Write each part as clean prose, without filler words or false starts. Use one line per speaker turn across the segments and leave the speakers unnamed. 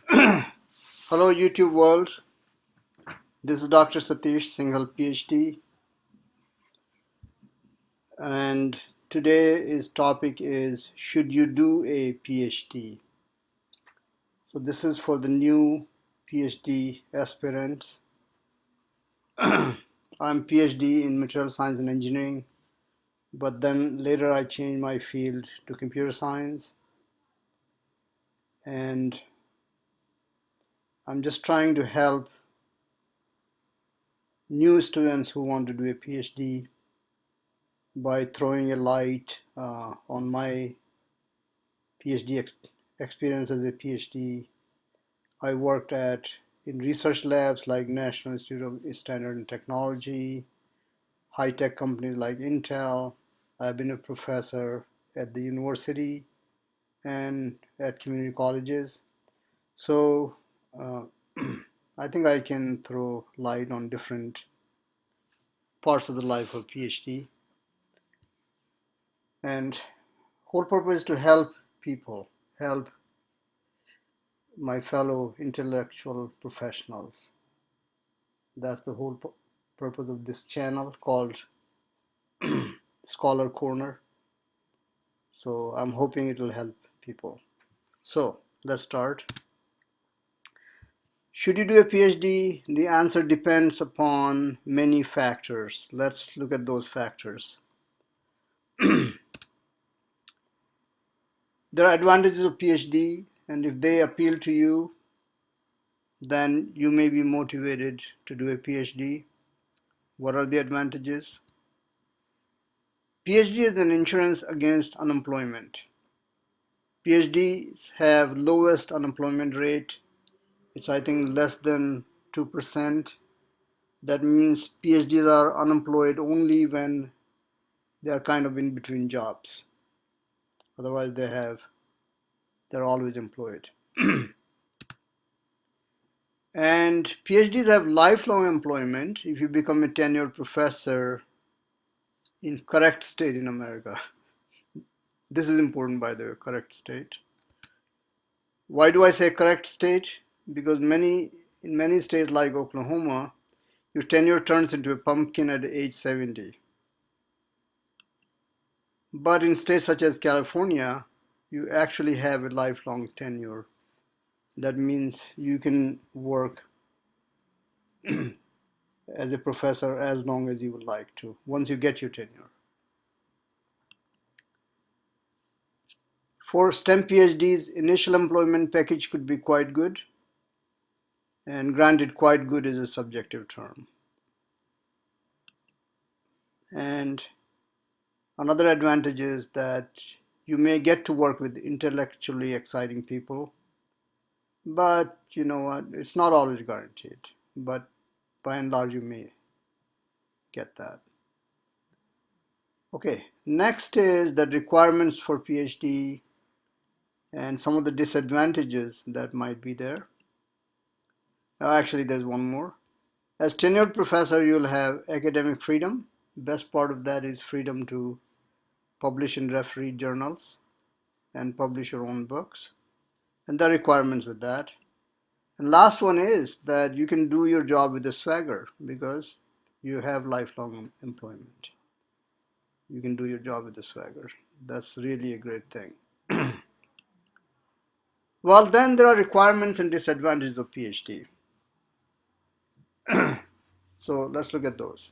Hello, YouTube world. This is Dr. Satish Singhal, PhD, and today's topic is should you do a PhD? So this is for the new PhD aspirants. I'm PhD in material science and engineering, but then later I changed my field to computer science, and I'm just trying to help new students who want to do a PhD by throwing a light on my PhD experience as a PhD. I worked in research labs like National Institute of Standard and Technology, high-tech companies like Intel. I've been a professor at the university and at community colleges. So uh, I think I can throw light on different parts of the life of PhD. And whole purpose is to help people, help my fellow intellectual professionals. That's the whole purpose of this channel called Scholar Corner. So I'm hoping it will help people. So let's start. Should you do a PhD? The answer depends upon many factors. Let's look at those factors. There are advantages of PhD, and if they appeal to you, then you may be motivated to do a PhD. What are the advantages? PhD is an insurance against unemployment. PhDs have lowest unemployment rate. It's I think less than 2%. That means PhDs are unemployed only when they are kind of in between jobs. Otherwise they're always employed. And PhDs have lifelong employment if you become a tenured professor in correct state in America. This is important, by the way, correct state. Why do I say correct state? Because in many states like Oklahoma, your tenure turns into a pumpkin at age 70. But in states such as California, you actually have a lifelong tenure. That means you can work as a professor as long as you would like to, once you get your tenure. For STEM PhDs, initial employment package could be quite good, and granted, quite good is a subjective term. And another advantage is that you may get to work with intellectually exciting people, but you know what, it's not always guaranteed, but by and large you may get that. Okay, next is the requirements for PhD and some of the disadvantages that might be there. Actually, there's one more. As tenured professor, you'll have academic freedom. Best part of that is freedom to publish in refereed journals and publish your own books, and the requirements with that. And last one is that you can do your job with a swagger because you have lifelong employment. You can do your job with a swagger. That's really a great thing. Well, then there are requirements and disadvantages of PhD. So let's look at those.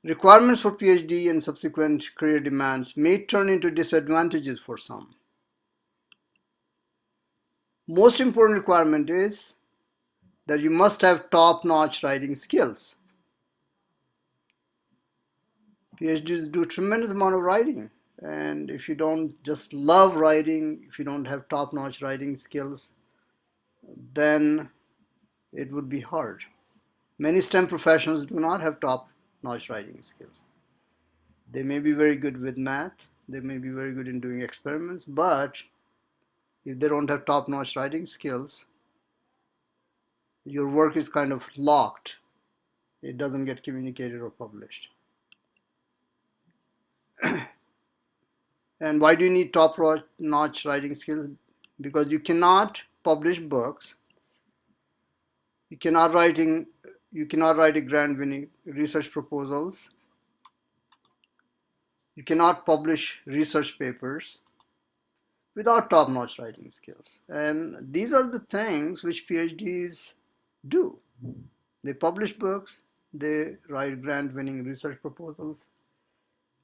Requirements for PhD and subsequent career demands may turn into disadvantages for some. Most important requirement is that you must have top-notch writing skills. PhDs do a tremendous amount of writing, and if you don't just love writing, if you don't have top-notch writing skills, then it would be hard. Many STEM professionals do not have top-notch writing skills. They may be very good with math, they may be very good in doing experiments, but if they don't have top-notch writing skills, your work is kind of locked. It doesn't get communicated or published. And why do you need top-notch writing skills? because you cannot publish books, you cannot write a grant-winning research proposals, you cannot publish research papers without top-notch writing skills. And these are the things which PhDs do. They publish books, they write grant-winning research proposals,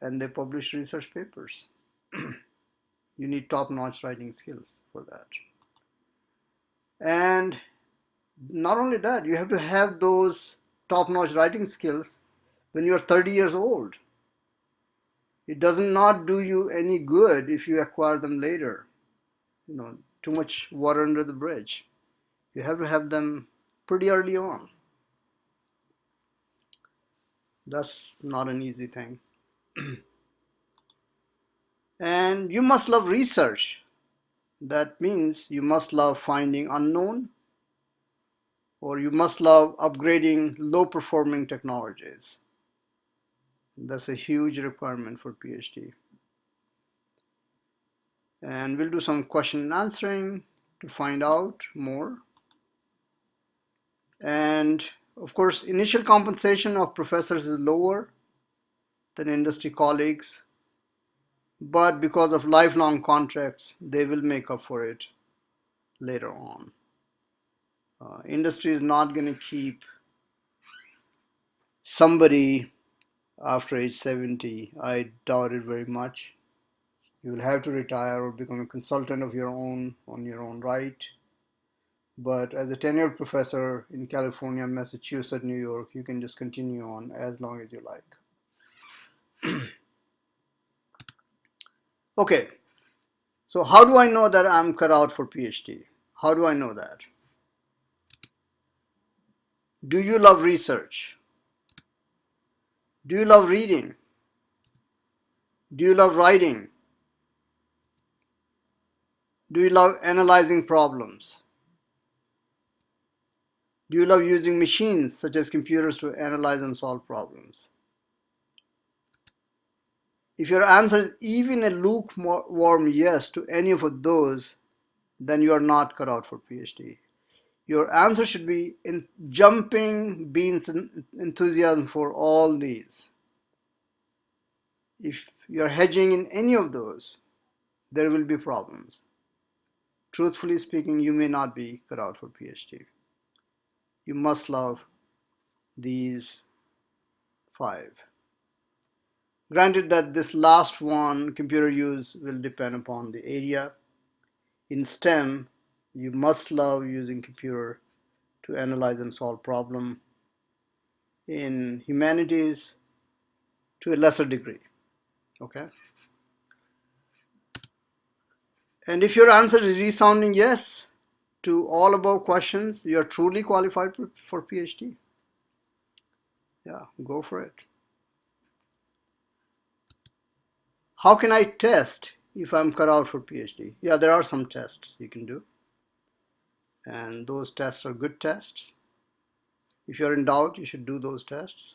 and they publish research papers. You need top-notch writing skills for that. And not only that, you have to have those top-notch writing skills when you're 30 years old. It does not do you any good if you acquire them later. Too much water under the bridge. You have to have them pretty early on. That's not an easy thing. And you must love research. That means you must love finding unknown, or you must love upgrading low-performing technologies. That's a huge requirement for PhD. And we'll do some question and answering to find out more. And of course, initial compensation of professors is lower than industry colleagues, but because of lifelong contracts, they will make up for it later on. Industry is not going to keep somebody after age 70. I doubt it very much. You will have to retire or become a consultant of your own on your own right. But as a tenured professor in California, Massachusetts, New York, you can just continue on as long as you like. Okay, so how do I know that I'm cut out for PhD? How do I know that? Do you love research? Do you love reading? Do you love writing? Do you love analyzing problems? Do you love using machines such as computers to analyze and solve problems? If your answer is even a lukewarm yes to any of those, then you are not cut out for PhD. Your answer should be in jumping beans enthusiasm for all these. If you're hedging in any of those, there will be problems. Truthfully speaking, you may not be cut out for PhD. You must love these 5. Granted that this last one, computer use, will depend upon the area. In STEM, you must love using computer to analyze and solve problems. In humanities, to a lesser degree. Okay? And if your answer is resounding yes to all above questions, you are truly qualified for PhD. Yeah, go for it. How can I test if I'm cut out for PhD? Yeah, there are some tests you can do. And those tests are good tests. If you're in doubt, you should do those tests.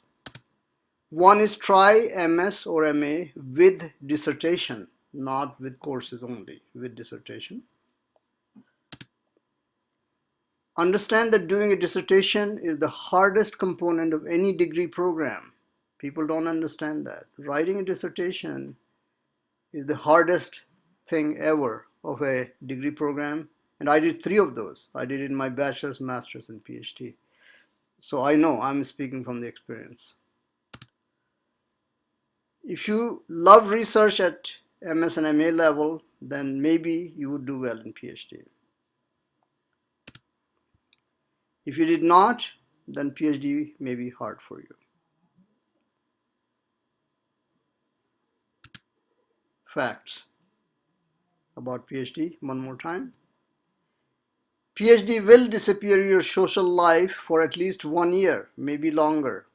One is try MS or MA with dissertation, not with courses only, with dissertation. Understand that doing a dissertation is the hardest component of any degree program. People don't understand that. Writing a dissertation is the hardest thing ever of a degree program. And I did 3 of those. I did it in my bachelor's, master's, and PhD. So I know, I'm speaking from the experience. If you love research at MS and MA level, then maybe you would do well in PhD. If you did not, then PhD may be hard for you. Facts about PhD, one more time. PhD will disappear your social life for at least 1 year, maybe longer.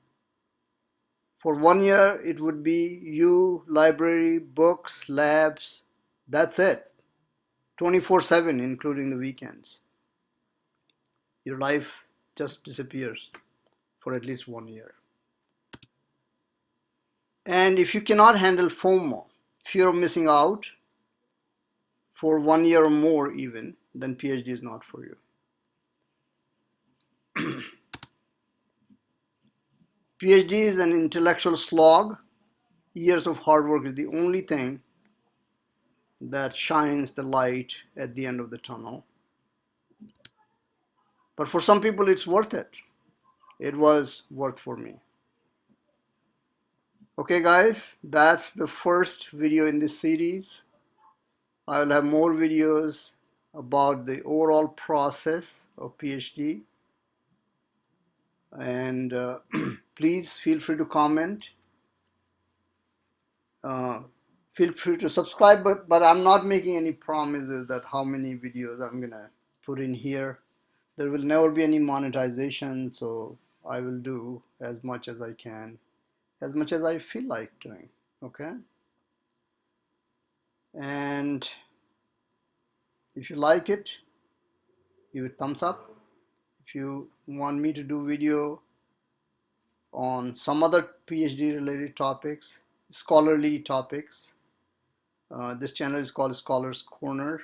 For 1 year, it would be you, library, books, labs, that's it. 24/7, including the weekends. Your life just disappears for at least 1 year. And if you cannot handle FOMO, fear of missing out, for 1 year or more even, then PhD is not for you. PhD is an intellectual slog. Years of hard work is the only thing that shines the light at the end of the tunnel. But for some people, it's worth it. It was worth for me. Okay, guys, that's the first video in this series. I will have more videos about the overall process of PhD. And please feel free to comment. Feel free to subscribe, but I'm not making any promises that how many videos I'm gonna put in here. There will never be any monetization, so I will do as much as I can, as much as I feel like doing. Okay? And if you like it, give it thumbs up. If you want me to do video on some other PhD related topics, scholarly topics, this channel is called Scholars Corner.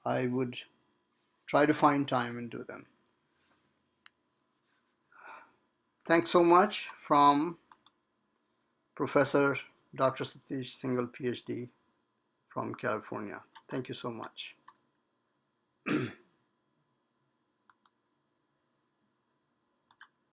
I would try to find time and do them. Thanks so much from Professor Dr. Satish Singhal, PhD from California. Thank you so much.